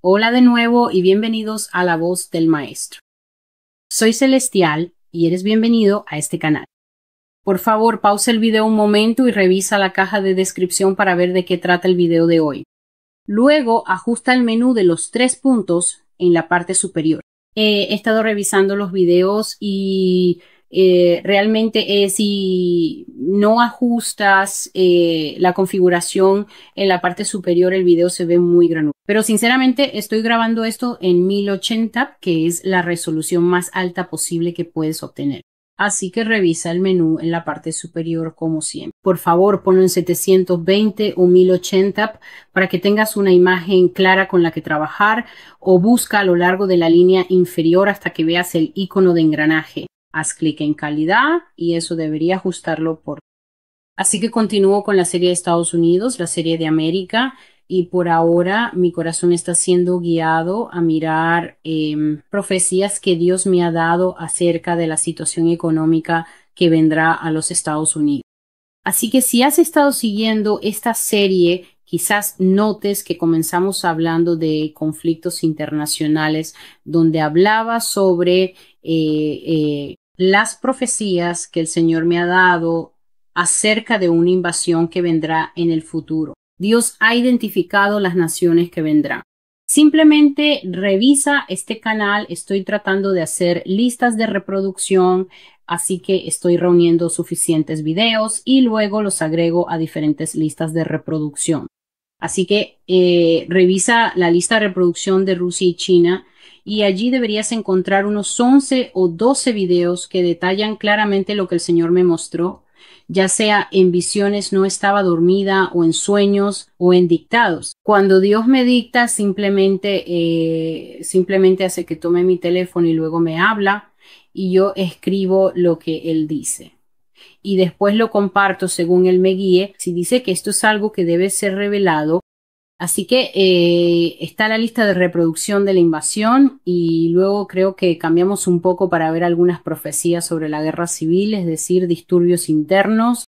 Hola de nuevo y bienvenidos a La Voz del Maestro. Soy Celestial y eres bienvenido a este canal. Por favor, pausa el video un momento y revisa la caja de descripción para ver de qué trata el video de hoy. Luego, ajusta el menú de los 3 puntos en la parte superior. He estado revisando los videos y realmente si no ajustas la configuración en la parte superior, el video se ve muy granular. Pero sinceramente estoy grabando esto en 1080, que es la resolución más alta posible que puedes obtener. Así que revisa el menú en la parte superior como siempre. Por favor, ponlo en 720 o 1080 para que tengas una imagen clara con la que trabajar, o busca a lo largo de la línea inferior hasta que veas el icono de engranaje. Haz clic en calidad y eso debería ajustarlo por. Así que continúo con la serie de Estados Unidos, la serie de América. Y por ahora mi corazón está siendo guiado a mirar profecías que Dios me ha dado acerca de la situación económica que vendrá a los Estados Unidos. Así que si has estado siguiendo esta serie, quizás notes que comenzamos hablando de conflictos internacionales, donde hablaba sobre las profecías que el Señor me ha dado acerca de una invasión que vendrá en el futuro. Dios ha identificado las naciones que vendrán. Simplemente revisa este canal. Estoy tratando de hacer listas de reproducción, así que estoy reuniendo suficientes videos y luego los agrego a diferentes listas de reproducción. Así que revisa la lista de reproducción de Rusia y China y allí deberías encontrar unos 11 o 12 videos que detallan claramente lo que el Señor me mostró, ya sea en visiones, no estaba dormida, o en sueños o en dictados. Cuando Dios me dicta, simplemente hace que tome mi teléfono y luego me habla y yo escribo lo que Él dice. Y después lo comparto según Él me guíe. Si dice que esto es algo que debe ser revelado. Así que está la lista de reproducción de la invasión y luego creo que cambiamos un poco para ver algunas profecías sobre la guerra civil, es decir, disturbios internos.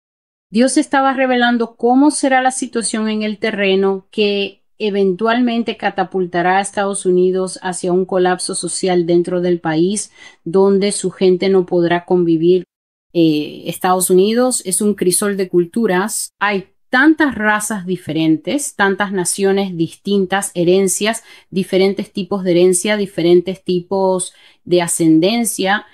Dios estaba revelando cómo será la situación en el terreno que eventualmente catapultará a Estados Unidos hacia un colapso social dentro del país donde su gente no podrá convivir. Estados Unidos es un crisol de culturas. Hay tantas razas diferentes, tantas naciones distintas, herencias, diferentes tipos de herencia, diferentes tipos de ascendencia,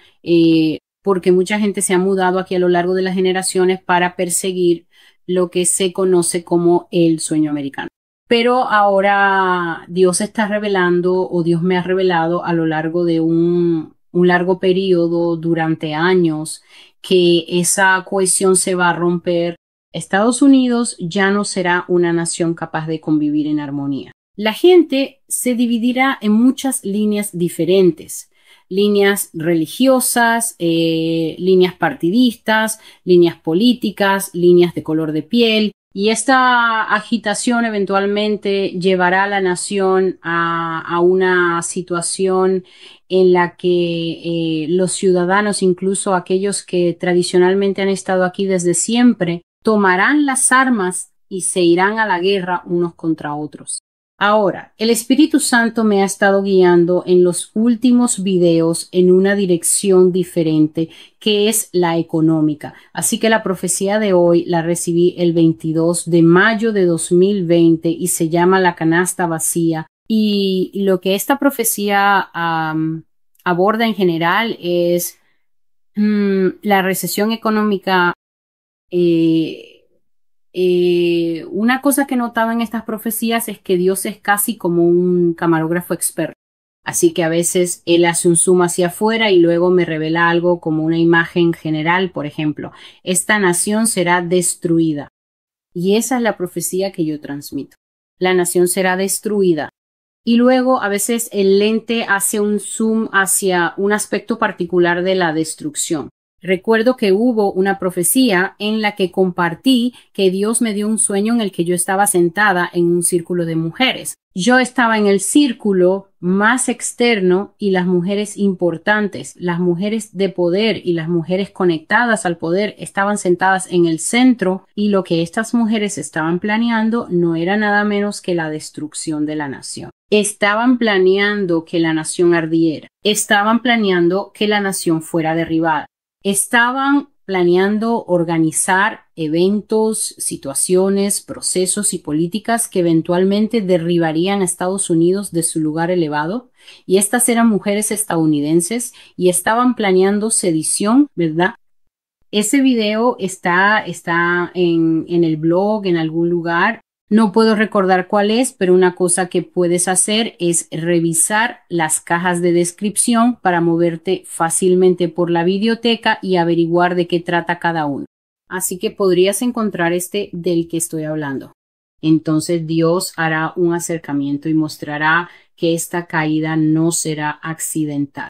porque mucha gente se ha mudado aquí a lo largo de las generaciones para perseguir lo que se conoce como el sueño americano. Pero ahora Dios está revelando, o Dios me ha revelado a lo largo de un largo periodo, durante años, que esa cohesión se va a romper. Estados Unidos ya no será una nación capaz de convivir en armonía. La gente se dividirá en muchas líneas diferentes. Líneas religiosas, líneas partidistas, líneas políticas, líneas de color de piel. Y esta agitación eventualmente llevará a la nación a una situación en la que los ciudadanos, incluso aquellos que tradicionalmente han estado aquí desde siempre, tomarán las armas y se irán a la guerra unos contra otros. Ahora, el Espíritu Santo me ha estado guiando en los últimos videos en una dirección diferente, que es la económica. Así que la profecía de hoy la recibí el 22 de mayo de 2020 y se llama La canasta vacía. Y lo que esta profecía aborda en general es la recesión económica. Una cosa que he notado en estas profecías es que Dios es casi como un camarógrafo experto. Así que a veces Él hace un zoom hacia afuera y luego me revela algo como una imagen general. Por ejemplo, esta nación será destruida. Y esa es la profecía que yo transmito. La nación será destruida. Y luego a veces el lente hace un zoom hacia un aspecto particular de la destrucción. Recuerdo que hubo una profecía en la que compartí que Dios me dio un sueño en el que yo estaba sentada en un círculo de mujeres. Yo estaba en el círculo más externo y las mujeres importantes, las mujeres de poder y las mujeres conectadas al poder estaban sentadas en el centro y lo que estas mujeres estaban planeando no era nada menos que la destrucción de la nación. Estaban planeando que la nación ardiera. Estaban planeando que la nación fuera derribada. Estaban planeando organizar eventos, situaciones, procesos y políticas que eventualmente derribarían a Estados Unidos de su lugar elevado. Y estas eran mujeres estadounidenses y estaban planeando sedición, ¿verdad? Ese video está en el blog, en algún lugar. No puedo recordar cuál es, pero una cosa que puedes hacer es revisar las cajas de descripción para moverte fácilmente por la videoteca y averiguar de qué trata cada uno. Así que podrías encontrar este del que estoy hablando. Entonces Dios hará un acercamiento y mostrará que esta caída no será accidental.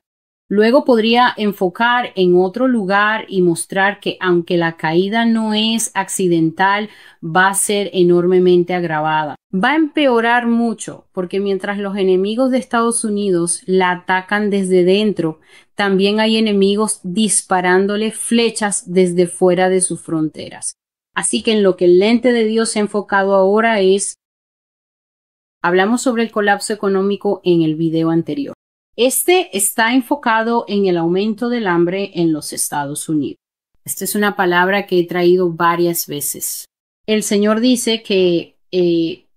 Luego podría enfocar en otro lugar y mostrar que aunque la caída no es accidental, va a ser enormemente agravada. Va a empeorar mucho porque mientras los enemigos de Estados Unidos la atacan desde dentro, también hay enemigos disparándole flechas desde fuera de sus fronteras. Así que en lo que el lente de Dios se ha enfocado ahora es, hablamos sobre el colapso económico en el video anterior. Este está enfocado en el aumento del hambre en los Estados Unidos. Esta es una palabra que he traído varias veces. El Señor dice que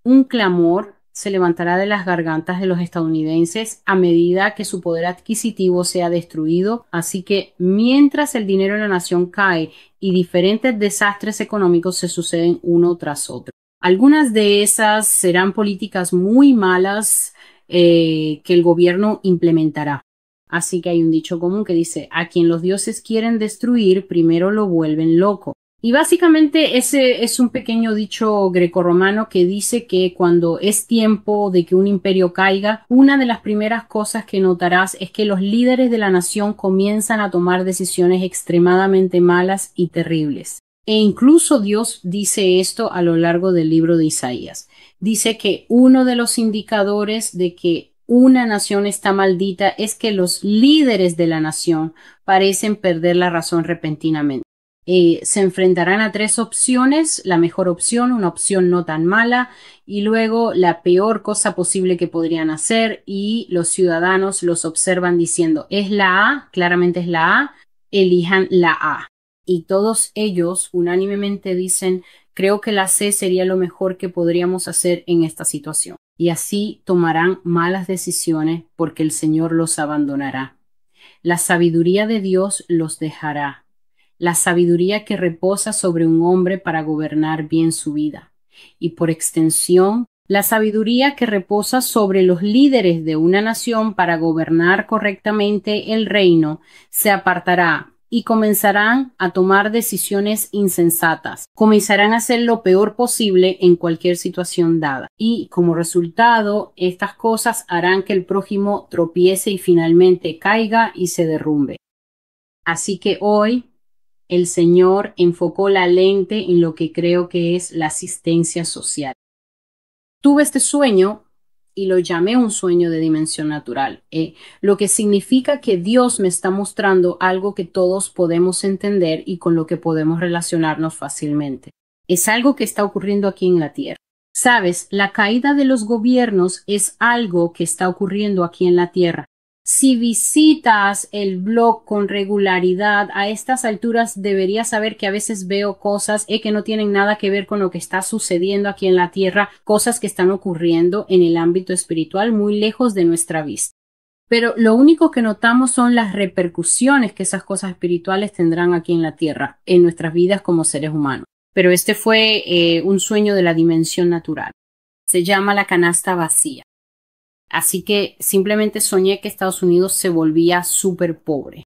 un clamor se levantará de las gargantas de los estadounidenses a medida que su poder adquisitivo sea destruido. Así que mientras el dinero en la nación cae y diferentes desastres económicos se suceden uno tras otro. Algunas de esas serán políticas muy malas que el gobierno implementará. Así que hay un dicho común que dice, a quien los dioses quieren destruir, primero lo vuelven loco. Y básicamente ese es un pequeño dicho grecorromano que dice que cuando es tiempo de que un imperio caiga, una de las primeras cosas que notarás es que los líderes de la nación comienzan a tomar decisiones extremadamente malas y terribles. E incluso Dios dice esto a lo largo del libro de Isaías. Dice que uno de los indicadores de que una nación está maldita es que los líderes de la nación parecen perder la razón repentinamente. Se enfrentarán a tres opciones, la mejor opción, una opción no tan mala, y luego la peor cosa posible que podrían hacer, y los ciudadanos los observan diciendo, es la A, claramente es la A, elijan la A. Y todos ellos unánimemente dicen, creo que la C sería lo mejor que podríamos hacer en esta situación. Y así tomarán malas decisiones porque el Señor los abandonará. La sabiduría de Dios los dejará. La sabiduría que reposa sobre un hombre para gobernar bien su vida. Y por extensión, la sabiduría que reposa sobre los líderes de una nación para gobernar correctamente el reino se apartará y comenzarán a tomar decisiones insensatas. Comenzarán a hacer lo peor posible en cualquier situación dada. Y como resultado, estas cosas harán que el prójimo tropiece y finalmente caiga y se derrumbe. Así que hoy el Señor enfocó la lente en lo que creo que es la asistencia social. Tuve este sueño y lo llamé un sueño de dimensión natural, lo que significa que Dios me está mostrando algo que todos podemos entender y con lo que podemos relacionarnos fácilmente. Es algo que está ocurriendo aquí en la Tierra. Sabes, la caída de los gobiernos es algo que está ocurriendo aquí en la Tierra. Si visitas el blog con regularidad, a estas alturas deberías saber que a veces veo cosas que no tienen nada que ver con lo que está sucediendo aquí en la Tierra, cosas que están ocurriendo en el ámbito espiritual muy lejos de nuestra vista. Pero lo único que notamos son las repercusiones que esas cosas espirituales tendrán aquí en la Tierra, en nuestras vidas como seres humanos. Pero este fue un sueño de la dimensión natural. Se llama la canasta vacía. Así que simplemente soñé que Estados Unidos se volvía súper pobre.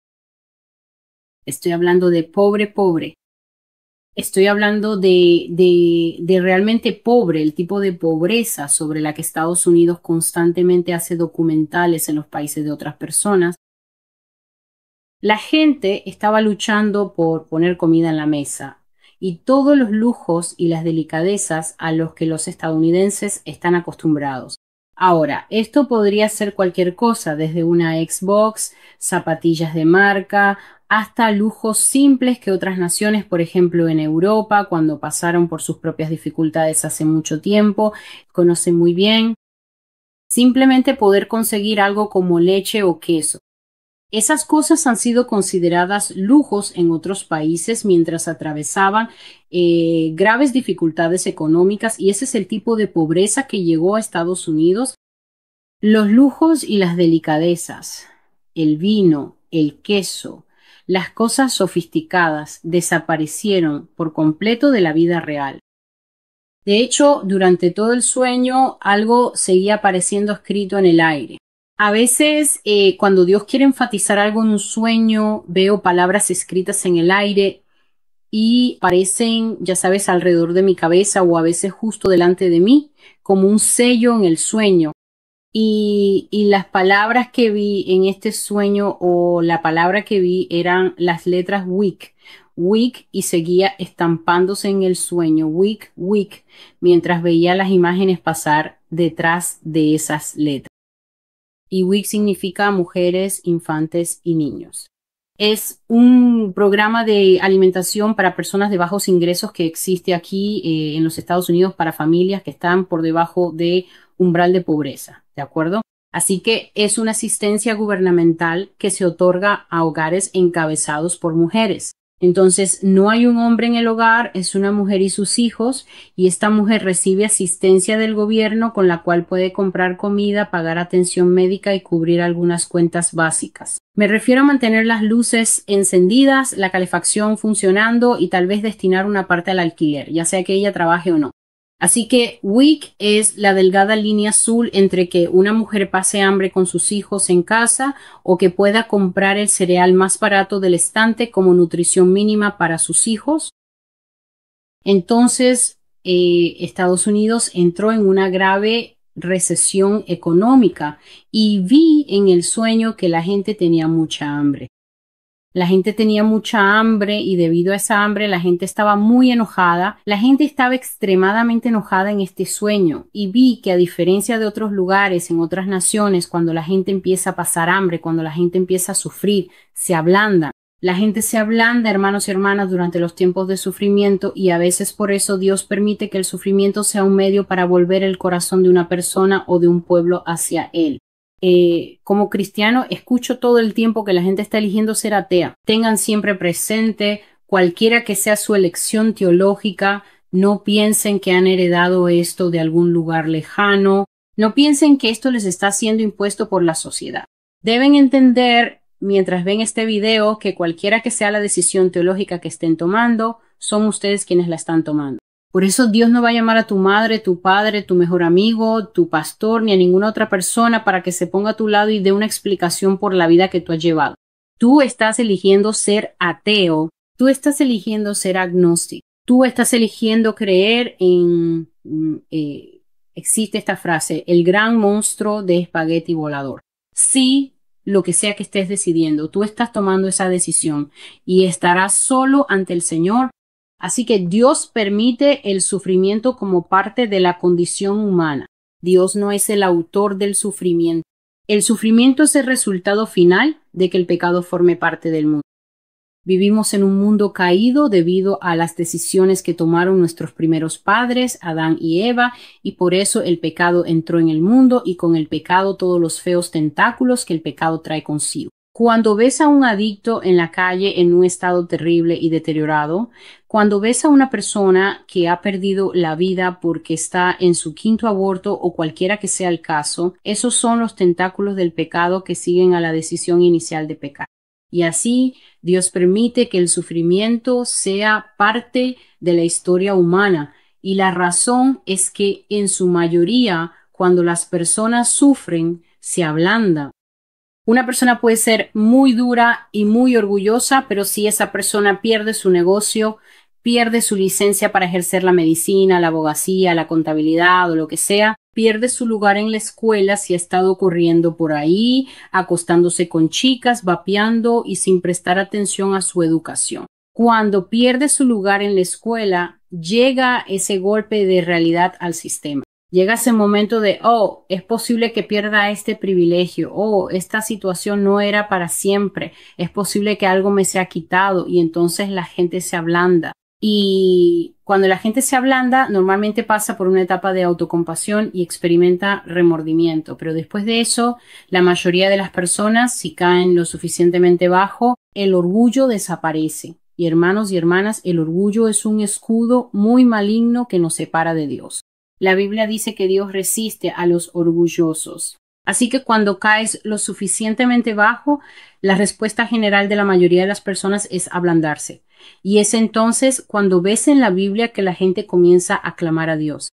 Estoy hablando de pobre, pobre. Estoy hablando de realmente pobre, el tipo de pobreza sobre la que Estados Unidos constantemente hace documentales en los países de otras personas. La gente estaba luchando por poner comida en la mesa y todos los lujos y las delicadezas a los que los estadounidenses están acostumbrados. Ahora, esto podría ser cualquier cosa, desde una Xbox, zapatillas de marca, hasta lujos simples que otras naciones, por ejemplo en Europa, cuando pasaron por sus propias dificultades hace mucho tiempo, conocen muy bien. Simplemente poder conseguir algo como leche o queso. Esas cosas han sido consideradas lujos en otros países mientras atravesaban graves dificultades económicas, y ese es el tipo de pobreza que llegó a Estados Unidos. Los lujos y las delicadezas, el vino, el queso, las cosas sofisticadas desaparecieron por completo de la vida real. De hecho, durante todo el sueño algo seguía apareciendo escrito en el aire. A veces, cuando Dios quiere enfatizar algo en un sueño, veo palabras escritas en el aire y aparecen, ya sabes, alrededor de mi cabeza o a veces justo delante de mí, como un sello en el sueño. Y las palabras que vi en este sueño, o la palabra que vi, eran las letras WIC. WIC, y seguía estampándose en el sueño, WIC, WIC, mientras veía las imágenes pasar detrás de esas letras. Y WIC significa mujeres, infantes y niños. Es un programa de alimentación para personas de bajos ingresos que existe aquí en los Estados Unidos para familias que están por debajo de umbral de pobreza, ¿de acuerdo? Así que es una asistencia gubernamental que se otorga a hogares encabezados por mujeres. Entonces, no hay un hombre en el hogar, es una mujer y sus hijos, y esta mujer recibe asistencia del gobierno con la cual puede comprar comida, pagar atención médica y cubrir algunas cuentas básicas. Me refiero a mantener las luces encendidas, la calefacción funcionando y tal vez destinar una parte al alquiler, ya sea que ella trabaje o no. Así que WIC es la delgada línea azul entre que una mujer pase hambre con sus hijos en casa o que pueda comprar el cereal más barato del estante como nutrición mínima para sus hijos. Entonces, Estados Unidos entró en una grave recesión económica y vi en el sueño que la gente tenía mucha hambre. La gente tenía mucha hambre y debido a esa hambre la gente estaba muy enojada. La gente estaba extremadamente enojada en este sueño y vi que, a diferencia de otros lugares, en otras naciones, cuando la gente empieza a pasar hambre, cuando la gente empieza a sufrir, se ablanda. La gente se ablanda, hermanos y hermanas, durante los tiempos de sufrimiento, y a veces por eso Dios permite que el sufrimiento sea un medio para volver el corazón de una persona o de un pueblo hacia Él. Como cristiano, escucho todo el tiempo que la gente está eligiendo ser atea. Tengan siempre presente, cualquiera que sea su elección teológica, no piensen que han heredado esto de algún lugar lejano, no piensen que esto les está siendo impuesto por la sociedad. Deben entender, mientras ven este video, que cualquiera que sea la decisión teológica que estén tomando, son ustedes quienes la están tomando. Por eso Dios no va a llamar a tu madre, tu padre, tu mejor amigo, tu pastor, ni a ninguna otra persona para que se ponga a tu lado y dé una explicación por la vida que tú has llevado. Tú estás eligiendo ser ateo, tú estás eligiendo ser agnóstico, tú estás eligiendo creer en... existe esta frase, el gran monstruo de espagueti volador. Sí, lo que sea que estés decidiendo, tú estás tomando esa decisión y estarás solo ante el Señor. Así que Dios permite el sufrimiento como parte de la condición humana. Dios no es el autor del sufrimiento. El sufrimiento es el resultado final de que el pecado forme parte del mundo. Vivimos en un mundo caído debido a las decisiones que tomaron nuestros primeros padres, Adán y Eva, y por eso el pecado entró en el mundo, y con el pecado todos los feos tentáculos que el pecado trae consigo. Cuando ves a un adicto en la calle en un estado terrible y deteriorado, cuando ves a una persona que ha perdido la vida porque está en su quinto aborto o cualquiera que sea el caso, esos son los tentáculos del pecado que siguen a la decisión inicial de pecar. Y así Dios permite que el sufrimiento sea parte de la historia humana, y la razón es que en su mayoría, cuando las personas sufren, se ablandan. Una persona puede ser muy dura y muy orgullosa, pero si esa persona pierde su negocio, pierde su licencia para ejercer la medicina, la abogacía, la contabilidad o lo que sea, pierde su lugar en la escuela si ha estado corriendo por ahí, acostándose con chicas, vapeando y sin prestar atención a su educación. Cuando pierde su lugar en la escuela, llega ese golpe de realidad al sistema. Llega ese momento de, oh, es posible que pierda este privilegio, oh, esta situación no era para siempre, es posible que algo me sea quitado y entonces la gente se ablanda. Y cuando la gente se ablanda, normalmente pasa por una etapa de autocompasión y experimenta remordimiento. Pero después de eso, la mayoría de las personas, si caen lo suficientemente bajo, el orgullo desaparece. Y hermanos y hermanas, el orgullo es un escudo muy maligno que nos separa de Dios. La Biblia dice que Dios resiste a los orgullosos. Así que cuando caes lo suficientemente bajo, la respuesta general de la mayoría de las personas es ablandarse. Y es entonces cuando ves en la Biblia que la gente comienza a clamar a Dios.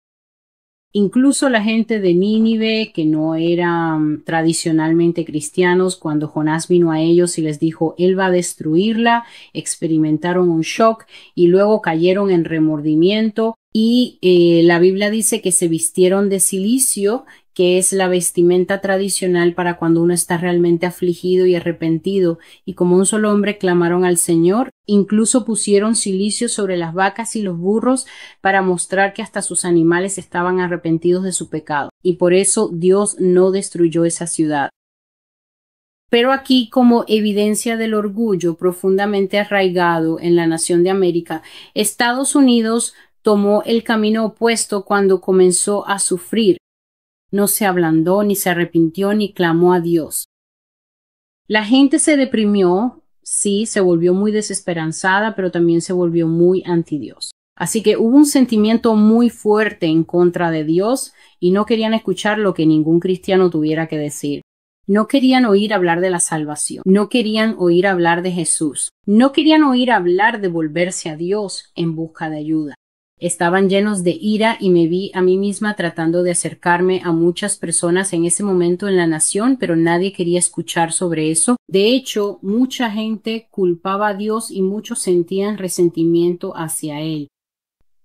Incluso la gente de Nínive, que no eran tradicionalmente cristianos, cuando Jonás vino a ellos y les dijo, él va a destruirla, experimentaron un shock y luego cayeron en remordimiento. Y la Biblia dice que se vistieron de cilicio, que es la vestimenta tradicional para cuando uno está realmente afligido y arrepentido, y como un solo hombre clamaron al Señor, incluso pusieron cilicio sobre las vacas y los burros para mostrar que hasta sus animales estaban arrepentidos de su pecado, y por eso Dios no destruyó esa ciudad. Pero aquí, como evidencia del orgullo profundamente arraigado en la nación de América, Estados Unidos tomó el camino opuesto cuando comenzó a sufrir. No se ablandó, ni se arrepintió, ni clamó a Dios. La gente se deprimió, sí, se volvió muy desesperanzada, pero también se volvió muy anti Dios. Así que hubo un sentimiento muy fuerte en contra de Dios y no querían escuchar lo que ningún cristiano tuviera que decir. No querían oír hablar de la salvación, no querían oír hablar de Jesús, no querían oír hablar de volverse a Dios en busca de ayuda. Estaban llenos de ira y me vi a mí misma tratando de acercarme a muchas personas en ese momento en la nación, pero nadie quería escuchar sobre eso. De hecho, mucha gente culpaba a Dios y muchos sentían resentimiento hacia Él.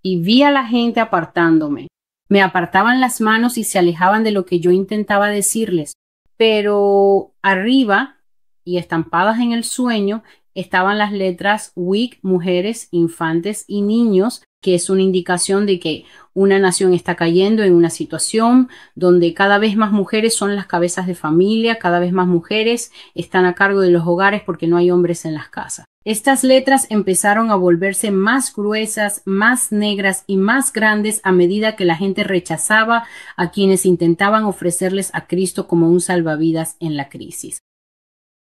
Y vi a la gente apartándome. Me apartaban las manos y se alejaban de lo que yo intentaba decirles. Pero arriba y estampadas en el sueño estaban las letras WIC, mujeres, infantes y niños, que es una indicación de que una nación está cayendo en una situación donde cada vez más mujeres son las cabezas de familia, cada vez más mujeres están a cargo de los hogares porque no hay hombres en las casas. Estas letras empezaron a volverse más gruesas, más negras y más grandes a medida que la gente rechazaba a quienes intentaban ofrecerles a Cristo como un salvavidas en la crisis.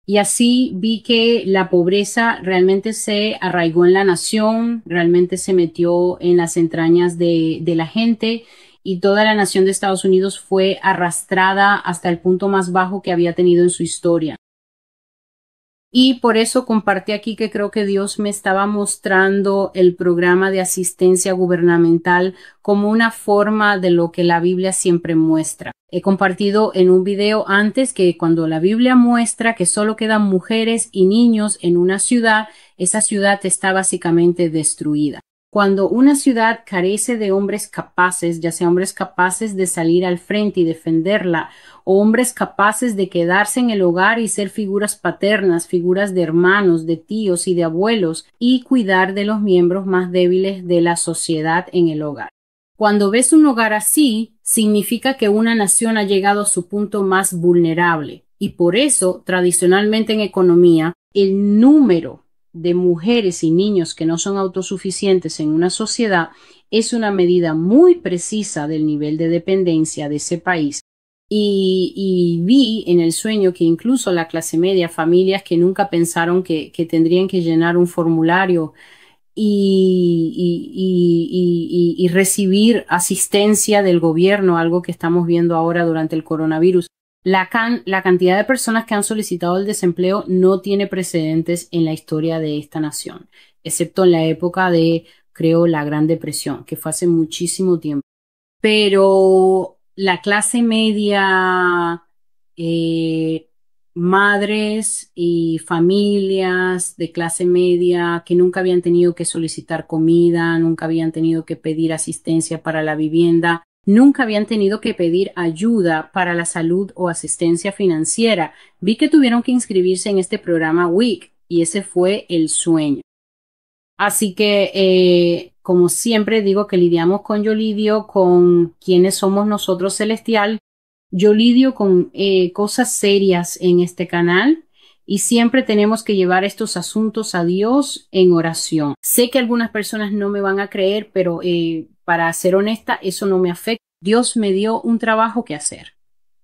Y así vi que la pobreza realmente se arraigó en la nación, realmente se metió en las entrañas de la gente y toda la nación de Estados Unidos fue arrastrada hasta el punto más bajo que había tenido en su historia. Y por eso compartí aquí que creo que Dios me estaba mostrando el programa de asistencia gubernamental como una forma de lo que la Biblia siempre muestra. He compartido en un video antes que cuando la Biblia muestra que solo quedan mujeres y niños en una ciudad, esa ciudad está básicamente destruida. Cuando una ciudad carece de hombres capaces, ya sea hombres capaces de salir al frente y defenderla, o hombres capaces de quedarse en el hogar y ser figuras paternas, figuras de hermanos, de tíos y de abuelos, y cuidar de los miembros más débiles de la sociedad en el hogar. Cuando ves un hogar así, significa que una nación ha llegado a su punto más vulnerable, y por eso, tradicionalmente en economía, el número de mujeres y niños que no son autosuficientes en una sociedad es una medida muy precisa del nivel de dependencia de ese país. Y vi en el sueño que incluso la clase media, familias que nunca pensaron que tendrían que llenar un formulario y recibir asistencia del gobierno, algo que estamos viendo ahora durante el coronavirus. La cantidad de personas que han solicitado el desempleo no tiene precedentes en la historia de esta nación, excepto en la época de, creo, la Gran Depresión, que fue hace muchísimo tiempo. Pero la clase media, madres y familias de clase media que nunca habían tenido que solicitar comida, nunca habían tenido que pedir asistencia para la vivienda, nunca habían tenido que pedir ayuda para la salud o asistencia financiera. Vi que tuvieron que inscribirse en este programa WIC y ese fue el sueño. Así que, como siempre digo que lidiamos con Yo Lidio, con quienes somos nosotros Celestial. Yo lidio con cosas serias en este canal y siempre tenemos que llevar estos asuntos a Dios en oración. Sé que algunas personas no me van a creer, pero para ser honesta, eso no me afecta. Dios me dio un trabajo que hacer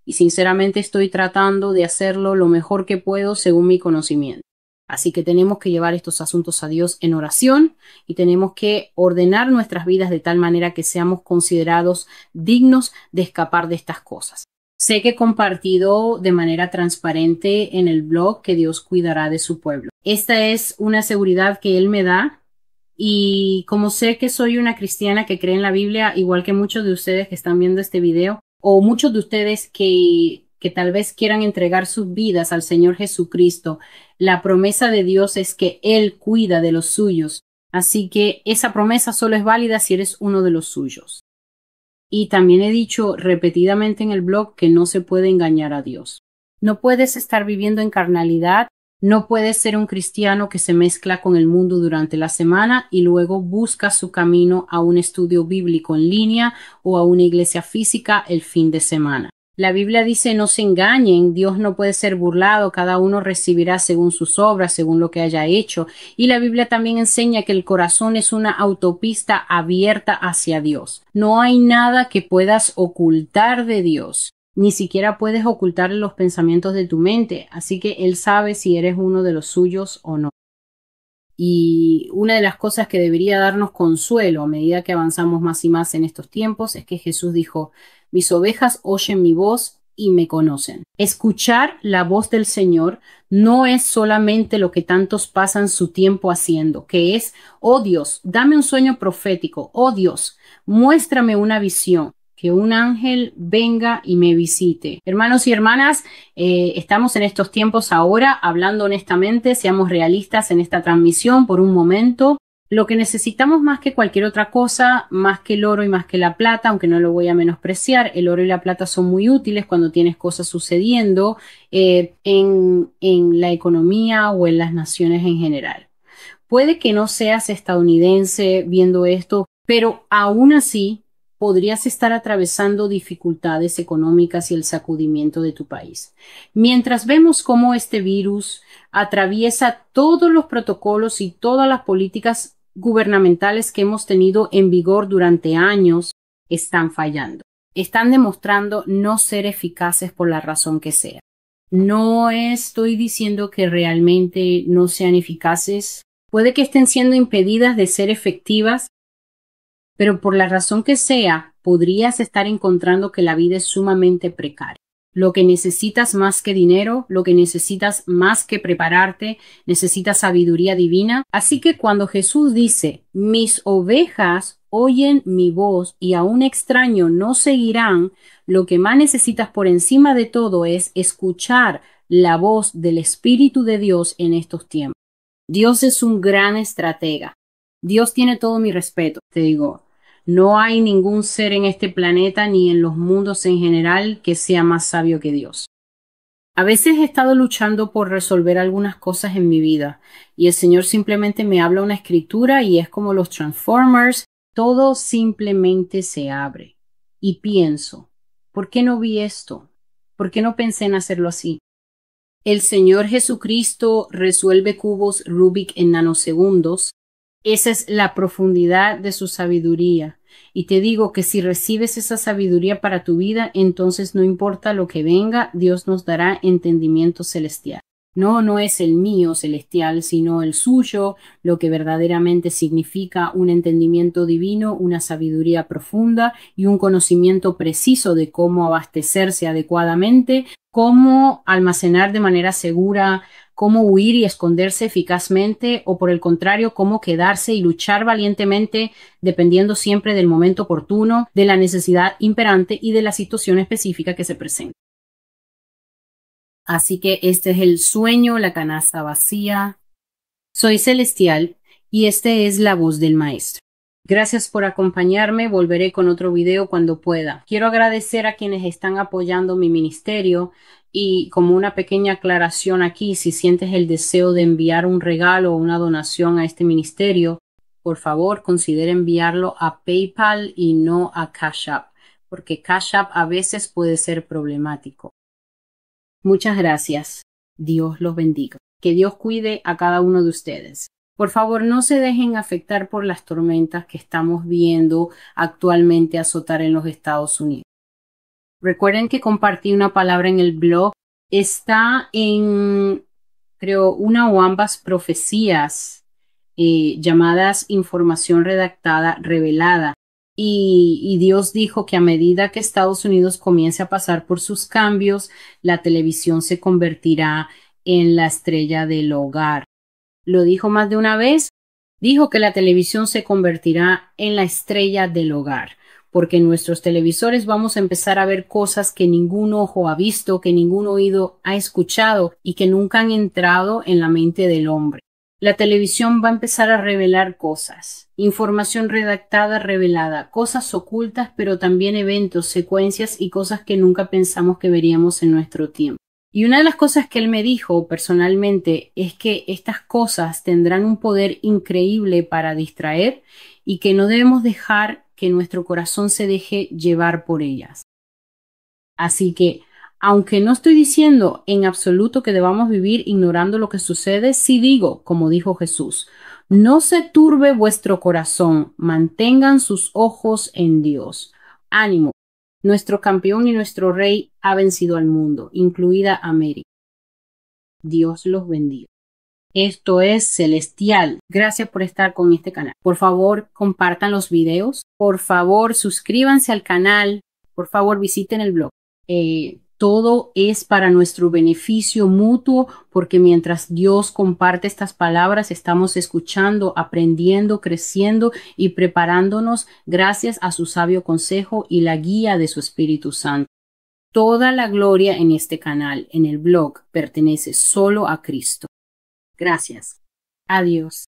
y sinceramente estoy tratando de hacerlo lo mejor que puedo según mi conocimiento. Así que tenemos que llevar estos asuntos a Dios en oración y tenemos que ordenar nuestras vidas de tal manera que seamos considerados dignos de escapar de estas cosas. Sé que he compartido de manera transparente en el blog que Dios cuidará de su pueblo. Esta es una seguridad que Él me da y como sé que soy una cristiana que cree en la Biblia, igual que muchos de ustedes que están viendo este video, o muchos de ustedes que tal vez quieran entregar sus vidas al Señor Jesucristo, la promesa de Dios es que Él cuida de los suyos. Así que esa promesa solo es válida si eres uno de los suyos. Y también he dicho repetidamente en el blog que no se puede engañar a Dios. No puedes estar viviendo en carnalidad, no puedes ser un cristiano que se mezcla con el mundo durante la semana y luego busca su camino a un estudio bíblico en línea o a una iglesia física el fin de semana. La Biblia dice no se engañen, Dios no puede ser burlado, cada uno recibirá según sus obras, según lo que haya hecho. Y la Biblia también enseña que el corazón es una autopista abierta hacia Dios. No hay nada que puedas ocultar de Dios, ni siquiera puedes ocultar los pensamientos de tu mente, así que Él sabe si eres uno de los suyos o no. Y una de las cosas que debería darnos consuelo a medida que avanzamos más y más en estos tiempos es que Jesús dijo, mis ovejas oyen mi voz y me conocen. Escuchar la voz del Señor no es solamente lo que tantos pasan su tiempo haciendo, que es, oh Dios, dame un sueño profético, oh Dios, muéstrame una visión. Que un ángel venga y me visite. Hermanos y hermanas, estamos en estos tiempos ahora, hablando honestamente, seamos realistas en esta transmisión por un momento. Lo que necesitamos más que cualquier otra cosa, más que el oro y más que la plata, aunque no lo voy a menospreciar, el oro y la plata son muy útiles cuando tienes cosas sucediendo en la economía o en las naciones en general. Puede que no seas estadounidense viendo esto, pero aún así podrías estar atravesando dificultades económicas y el sacudimiento de tu país. Mientras vemos cómo este virus atraviesa todos los protocolos y todas las políticas gubernamentales que hemos tenido en vigor durante años, están fallando. Están demostrando no ser eficaces por la razón que sea. No estoy diciendo que realmente no sean eficaces. Puede que estén siendo impedidas de ser efectivas, pero por la razón que sea, podrías estar encontrando que la vida es sumamente precaria. Lo que necesitas más que dinero, lo que necesitas más que prepararte, necesitas sabiduría divina. Así que cuando Jesús dice, mis ovejas oyen mi voz y a un extraño no seguirán, lo que más necesitas por encima de todo es escuchar la voz del Espíritu de Dios en estos tiempos. Dios es un gran estratega. Dios tiene todo mi respeto, te digo. No hay ningún ser en este planeta ni en los mundos en general que sea más sabio que Dios. A veces he estado luchando por resolver algunas cosas en mi vida y el Señor simplemente me habla una escritura y es como los Transformers, todo simplemente se abre. Y pienso, ¿por qué no vi esto? ¿Por qué no pensé en hacerlo así? El Señor Jesucristo resuelve cubos Rubik en nanosegundos. Esa es la profundidad de su sabiduría. Y te digo que si recibes esa sabiduría para tu vida, entonces no importa lo que venga, Dios nos dará entendimiento celestial. No es el mío celestial, sino el suyo, lo que verdaderamente significa un entendimiento divino, una sabiduría profunda y un conocimiento preciso de cómo abastecerse adecuadamente, cómo almacenar de manera segura, cómo huir y esconderse eficazmente o por el contrario, cómo quedarse y luchar valientemente dependiendo siempre del momento oportuno, de la necesidad imperante y de la situación específica que se presenta. Así que este es el sueño, la canasta vacía. Soy Celestial y esta es la voz del Maestro. Gracias por acompañarme. Volveré con otro video cuando pueda. Quiero agradecer a quienes están apoyando mi ministerio y como una pequeña aclaración aquí, si sientes el deseo de enviar un regalo o una donación a este ministerio, por favor considere enviarlo a PayPal y no a Cash App, porque Cash App a veces puede ser problemático. Muchas gracias. Dios los bendiga. Que Dios cuide a cada uno de ustedes. Por favor, no se dejen afectar por las tormentas que estamos viendo actualmente azotar en los Estados Unidos. Recuerden que compartí una palabra en el blog. Está en, creo, una o ambas profecías llamadas información redactada revelada. Y Dios dijo que a medida que Estados Unidos comience a pasar por sus cambios, la televisión se convertirá en la estrella del hogar. Lo dijo más de una vez. Dijo que la televisión se convertirá en la estrella del hogar, porque en nuestros televisores vamos a empezar a ver cosas que ningún ojo ha visto, que ningún oído ha escuchado y que nunca han entrado en la mente del hombre. La televisión va a empezar a revelar cosas, información redactada revelada, cosas ocultas, pero también eventos, secuencias y cosas que nunca pensamos que veríamos en nuestro tiempo. Y una de las cosas que él me dijo personalmente es que estas cosas tendrán un poder increíble para distraer y que no debemos dejar que nuestro corazón se deje llevar por ellas. Así que, aunque no estoy diciendo en absoluto que debamos vivir ignorando lo que sucede, sí digo, como dijo Jesús, no se turbe vuestro corazón, mantengan sus ojos en Dios. Ánimo. Nuestro campeón y nuestro rey ha vencido al mundo, incluida América. Dios los bendiga. Esto es Celestial. Gracias por estar con este canal. Por favor, compartan los videos. Por favor, suscríbanse al canal. Por favor, visiten el blog. Todo es para nuestro beneficio mutuo porque mientras Dios comparte estas palabras, estamos escuchando, aprendiendo, creciendo y preparándonos gracias a su sabio consejo y la guía de su Espíritu Santo. Toda la gloria en este canal, en el blog, pertenece solo a Cristo. Gracias. Adiós.